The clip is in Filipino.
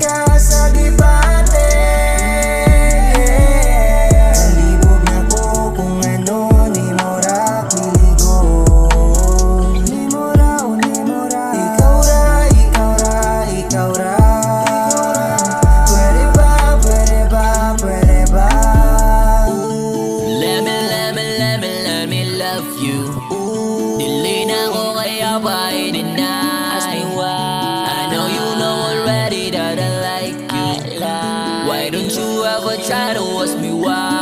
ka sa gibate. Galibog na ko kung ano nimo ra kiligon. Nimo ra o nimo ra. Ikaw ra, ikaw ra, ikaw ra. Pwede ba, pwede ba, pwede ba? Let me love you. Dili Nako kaya ba i-deny? I know you know already that I like you. Why don't you ever try to ask me why?